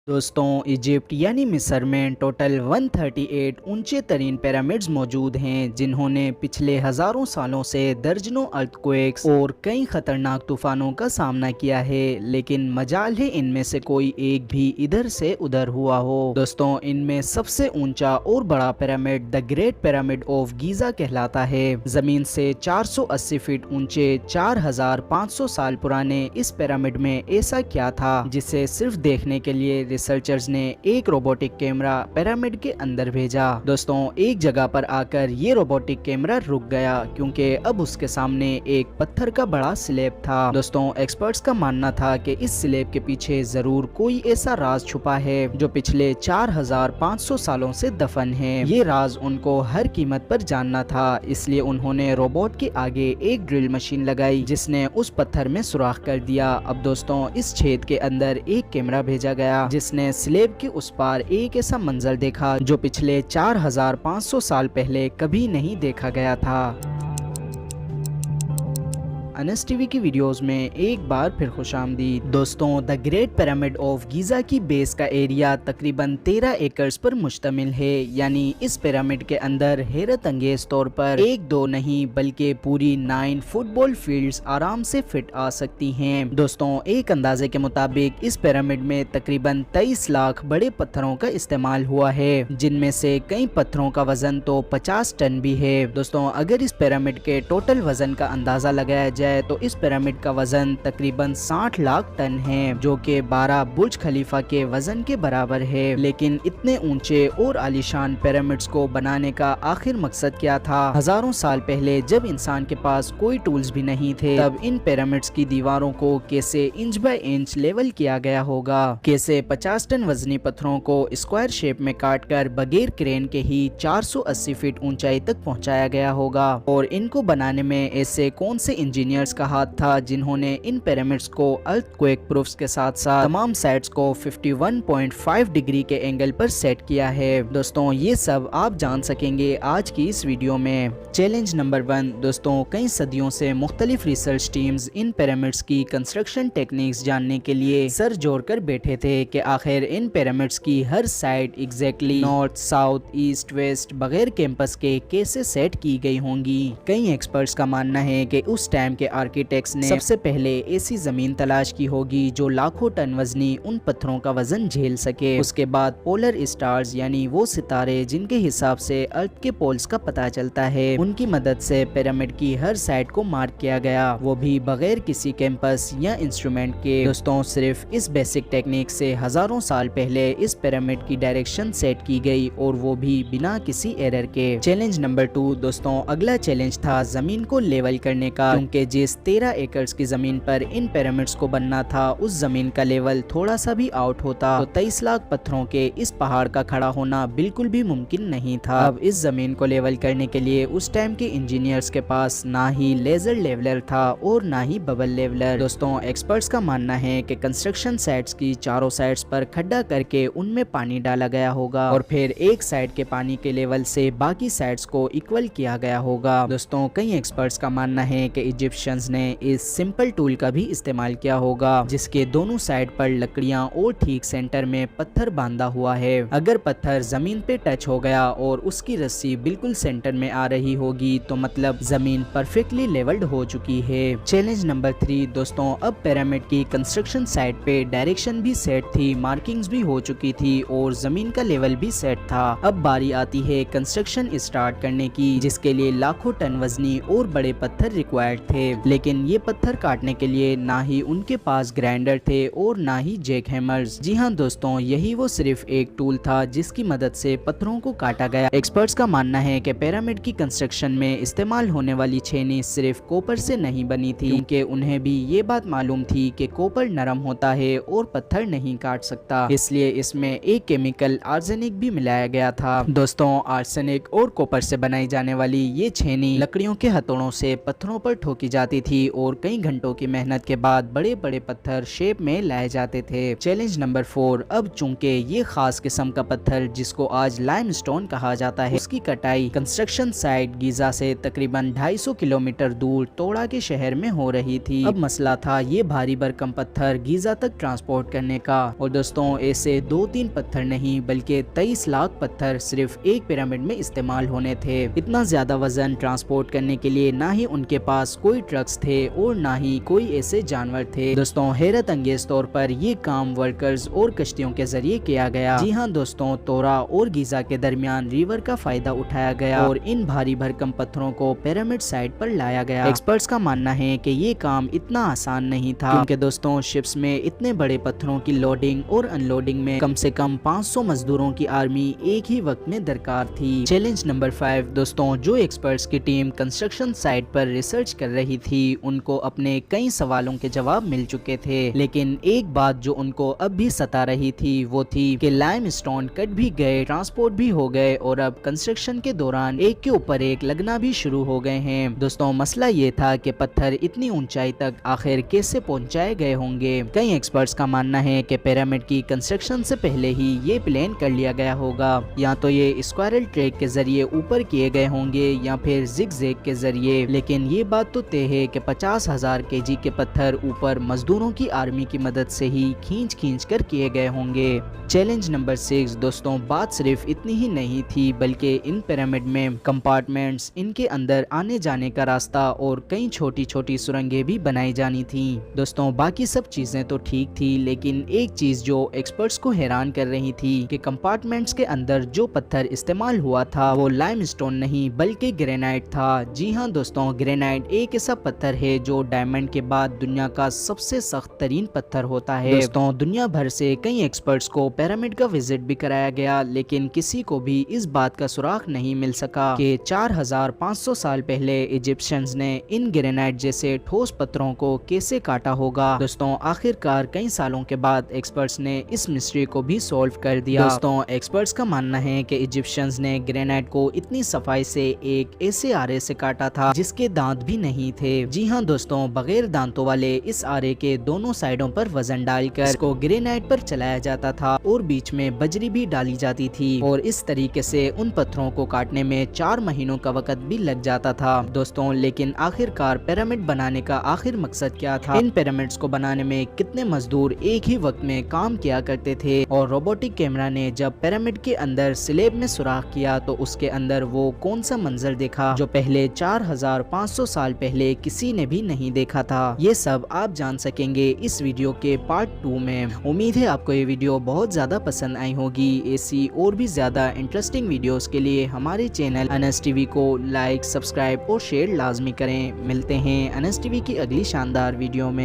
दोस्तों इजिप्ट यानी मिस्र में टोटल 138 ऊंचे तरीन पिरामिड्स मौजूद हैं जिन्होंने पिछले हजारों सालों से दर्जनों अर्थक्वेक्स और कई खतरनाक तूफानों का सामना किया है, लेकिन मजाल है इनमें से कोई एक भी इधर से उधर हुआ हो। दोस्तों इनमें सबसे ऊंचा और बड़ा pyramid the great pyramid of Giza कहलाता है। जमीन से 480 फीट ऊंचे 4500 साल पुराने इस पिरामिड में ऐसा क्या था जिसे सिर्फ देखने के लिए रिसर्चर्स ने एक रोबोटिक कैमरा पिरामिड के अंदर भेजा। दोस्तों एक जगह पर आकर ये रोबोटिक कैमरा रुक गया क्योंकि अब उसके सामने एक पत्थर का बड़ा स्लैब था। दोस्तों एक्सपर्ट्स का मानना था कि इस स्लैब के पीछे जरूर कोई ऐसा राज छुपा है जो पिछले 4500 सालों से दफन है। ये राज उनको हर कीमत पर जानना था, इसलिए उन्होंने रोबोट के आगे एक ड्रिल मशीन लगाई जिसने उस पत्थर में सुराख कर दिया। अब दोस्तों इस छेद के अंदर एक कैमरा भेजा गया जिसने स्लैब के उस पार एक ऐसा मंजर देखा जो पिछले 4500 साल पहले कभी नहीं देखा गया था। अनस टीवी की वीडियोस में एक बार फिर खुशामदीद। दोस्तों the great pyramid of Giza की बेस का एरिया तकरीबन 13 एकर्स पर मुश्तमिल है, यानी इस पिरामिड के अंदर हैरत अंगेज तौर पर एक दो नहीं बल्कि पूरी 9 फुटबॉल फील्ड्स आराम से फिट आ सकती हैं। दोस्तों एक अंदाजे के मुताबिक इस पिरामिड में तकरीबन 23 लाख बड़े पत्थरों का इस्तेमाल हुआ है, जिनमें से कई पत्थरों का वजन तो 50 टन भी है। दोस्तों अगर इस पिरामिड के टोटल वजन का अंदाजा लगाया जाए तो इस पिरामिड का वजन तकरीबन 60 लाख टन है, जो कि 12 बुर्ज खलीफा के वजन के बराबर है। लेकिन इतने ऊंचे और आलीशान पिरामिड्स को बनाने का आखिर मकसद क्या था? हजारों साल पहले जब इंसान के पास कोई टूल्स भी नहीं थे, तब इन पिरामिड्स की दीवारों को कैसे इंच बाय इंच लेवल किया गया होगा? कैसे 50 टन वजनी पत्थरों को स्क्वायर शेप में काटकर बगैर क्रेन के ही 480 फीट ऊंचाई तक पहुंचाया गया होगा? और इनको बनाने में ऐसे कौन से इंजीनियर का हाथ था जिन्होंने इन पिरामिड्स को अर्थक्वेक प्रूफ्स के साथ साथ तमाम साइड्स को 51.5 डिग्री के एंगल पर सेट किया है? दोस्तों ये सब आप जान सकेंगे आज की इस वीडियो में। Challenge number 1। दोस्तों कई सदियों से मुख्तलिफ रिसर्च टीम्स इन पिरामिड्स की कंस्ट्रक्शन टेक्निक्स जानने के लिए सर जोड़कर बैठे थे कि आखिर इन पिरामिड्स की हर side exactly north south east west बगैर कैंपस के कैसे सेट की गई होंगी। कई एक्सपर्ट्स का मानना है कि उस टाइम के आर्किटेक्ट्स ने सबसे पहले ऐसी जमीन तलाश की होगी जो लाखों टन वजनी उन पत्थरों का वजन झेल सके। उसके बाद पोलर स्टार्स यानी वो सितारे जिनके हिसाब से अर्थ के पोल्स का पता चलता है, उनकी मदद से पिरामिड की हर साइड को मार्क किया गया, वो भी बगैर किसी कैंपस या इंस्ट्रूमेंट के। दोस्तों सिर्फ इस बेसिक टेक्निक से हजारों साल पहले इस पिरामिड की डायरेक्शन सेट की गई, और वो भी बिना किसी एरर के। Challenge number 2। दोस्तों अगला चैलेंज था जमीन को लेवल करने का, क्योंकि जिस 13 एकर्स की जमीन पर इन पिरामिड्स को बनना था उस जमीन का लेवल थोड़ा सा भी आउट होता तो 23 लाख पत्थरों के इस पहाड़ का खड़ा होना बिल्कुल भी मुमकिन नहीं था। अब इस जमीन को लेवल करने के लिए उस टाइम के इंजीनियर्स के पास ना ही लेजर लेवलर था और ना ही बबल लेवलर। दोस्तों एक्सपर्ट्स का मानना है कि कंस्ट्रक्शन साइट्स की चारों साइड्स पर खड्डा करके उनमें पानी डाला गया होगा और फिर एक साइड के पानी के लेवल से बाकी साइड्स को इक्वल किया गया होगा। दोस्तों कई एक्सपर्ट्स का मानना है कि इजिप्शियंस ने इस सिंपल टूल का भी इस्तेमाल किया होगा जिसके दोनों साइड पर लकड़ियां और ठीक सेंटर में पत्थर बांधा हुआ है। अगर पत्थर जमीन पे टच हो गया और उसकी रस्सी बिल्कुल सेंटर में आ रही होगी तो मतलब जमीन परफेक्टली लेवल्ड हो चुकी है। Challenge number 3। दोस्तों अब पिरामिड की कंस्ट्रक्शन साइट पे डायरेक्शन भी सेट थी, मार्किंग्स भी हो चुकी थी और जमीन का लेवल भी सेट था। अब बारी आती है कंस्ट्रक्शन स्टार्ट करने की, जिसके लिए लाखों टन वजनी और बड़े पत्थर रिक्वायर्ड थे। लेकिन ये पत्थर काटने के लिए ना ही उनके पास ग्राइंडर थे और ना ही जैक हैमर्स। जी हाँ दोस्तों यही वो सिर्फ एक टूल था जिसकी मदद से पत्थरों को काटा गया। एक्सपर्ट्स का मानना है कि पिरामिड की कंस्ट्रक्शन में इस्तेमाल होने वाली छेनी सिर्फ कॉपर से नहीं बनी थी, क्योंकि उन्हें भी ये बात मालूम थी कि कॉपर नरम होता है और पत्थर नहीं काट सकता, इसलिए इसमें एक केमिकल आर्सेनिक भी मिलाया गया था। दोस्तों आर्सेनिक और कॉपर से बनाई जाने वाली ये छेनी लकड़ियों के हथौड़ों से पत्थरों पर ठोकी जाती جاتی تھی اور کئی گھنٹوں کی محنت کے بعد بڑے بڑے پتھر شیپ میں لائے جاتے تھے۔ چیلنج نمبر 4، اب چونکہ یہ خاص قسم کا پتھر جس کو آج لائم سٹون کہا جاتا ہے، اس کی کٹائی کنسٹرکشن سائٹ گیزا سے تقریباً 250 کلومیٹر دور توڑا کے شہر میں ہو رہی تھی۔ اب مسئلہ تھا یہ بھاری بھرکم پتھر گیزا تک ٹرانسپورٹ کرنے کا، اور دوستوں ایسے 2-3 پتھر نہیں بلکہ 23 لاکھ پتھر صرف ایک پیرامڈ میں استعمال ہونے تھے۔ اتنا زیادہ وزن ٹرانسپورٹ کرنے کے لیے نہ ہی ان کے پاس کوئی ٹرکس تھے اور نہ ہی کوئی ایسے جانور تھے۔ دوستوں حیرت انگیز طور پر یہ کام ورکرز اور کشتیوں کے ذریعے کیا گیا۔ جی ہاں دوستوں، تورا اور گیزا کے درمیان ریور کا فائدہ اٹھایا گیا اور ان بھاری بھرکم پتھروں کو پیرامڈ سائٹ پر لایا گیا۔ ایکسپرٹس کا ماننا ہے کہ یہ کام اتنا آسان نہیں تھا کیونکہ دوستوں شپس میں اتنے بڑے پتھروں کی لوڈنگ اور ان لوڈنگ میں کم سے کم 500 مزدوروں کی آرمی ایک ہی وقت میں درکار تھی۔ چیلنج نمبر 5، دوستوں جو ایکسپرٹس کی ٹیم کنسٹرکشن سائٹ پر ریسرچ کر رہی تھی ان کو اپنے کئی سوالوں کے جواب مل چکے تھے، لیکن ایک بات جو ان کو اب بھی ستا رہی تھی وہ تھی کہ لائم سٹون کٹ بھی گئے، ٹرانسپورٹ بھی ہو گئے اور اب کنسٹرکشن کے دوران ایک کے اوپر ایک لگنا بھی شروع ہو گئے ہیں۔ دوستوں مسئلہ یہ تھا کہ پتھر اتنی اونچائی تک آخر کیسے پہنچائے گئے ہوں گے۔ کئی ایکسپرٹس کا ماننا ہے کہ پیرامڈ کی کنسٹرکشن سے پہلے ہی یہ پلان کر لیا گیا ہوگا، یا تو یہ اسکوائرل ٹریک کے ذریعے اوپر کیے گئے ہوں گے یا پھر زگ زیگ کے ذریعے، لیکن یہ بات تو طے ہے کہ 50,000 kg کے پتھر اوپر مزدوروں کی آرمی کی مدد سے ہی کھینچ کر کیے گئے ہوں گے۔ چیلنج نمبر 6، دوستوں بات صرف اتنی ہی نہیں تھی بلکہ ان پیرامڈ میں کمپارٹمنٹس، ان کے اندر آنے جانے کا راستہ اور کئی چھوٹی چھوٹی سرنگیں بھی بنائی جانی تھیں۔ دوستوں باقی سب چیزیں تو ٹھیک تھی، لیکن ایک چیز جو ایکسپرٹس کو حیران کر رہی تھی کہ کمپارٹمنٹس کے اندر جو پتھر استعمال ہوا تھا وہ لائم سٹون نہیں بلکہ گرینائٹ تھا۔ جی ہاں دوستوں، گرینائٹ ایک ایسا پتھر ہے جو ڈائمنڈ کے بعد دنیا کا سب سے سخت ترین پتھر ہوتا ہے۔ دوستوں دنیا بھر سے کئی ایکسپرٹس کو پیرامڈ کا وزٹ بھی کرایا گیا، لیکن کسی کو بھی اس بات کا سراغ نہیں مل سکا کہ 4500 سال پہلے ایجپشنز نے ان گرینائٹ جیسے ٹھوس پتھروں کو کیسے کاٹا ہوگا۔ دوستوں آخر کار کئی سالوں کے بعد ایکسپرٹس نے اس مسٹری کو بھی سولو کر دیا۔ دوستوں ایکسپرٹس کا ماننا ہے کہ ایجپشنز نے گرینائٹ کو اتنی صفائی سے ایک ایسے آرے سے کاٹا تھا جس کے دانت بھی نہیں تھے۔ جی ہاں دوستوں، بغیر دانتوں والے اس آرے کے دونوں سائڈوں پر وزن ڈال کر اس کو گرینائٹ پر چلایا جاتا تھا اور بیچ میں بجری بھی ڈالی جاتی تھی، اور اس طریقے سے ان پتھروں کو کاٹنے میں 4 مہینوں کا وقت بھی لگ جاتا تھا۔ دوستوں لیکن آخر کار پیرامڈ بنانے کا آخر مقصد کیا تھا؟ ان پیرامڈز کو بنانے میں کتنے مزدور ایک ہی وقت میں کام کیا کرتے تھے؟ اور روبوٹک کیمرہ نے جب پیرامڈ کے اندر سلیب میں سوراخ کیا تو اس کے اندر وہ کون سا منظر دیکھا جو پہلے 4500 سال پہلے کسی نے بھی نہیں دیکھا تھا؟ یہ سب آپ جان سکیں گے اس ویڈیو کے پارٹ 2 میں۔ امید ہے آپ کو یہ ویڈیو بہت زیادہ پسند آئی ہوگی۔ ایسی اور بھی زیادہ انٹرسٹنگ ویڈیوز کے لیے ہمارے چینل انس ٹی وی کو لائک، سبسکرائب اور شیئر لازمی کریں۔ ملتے ہیں انس ٹی وی کی اگلی شاندار ویڈیو میں۔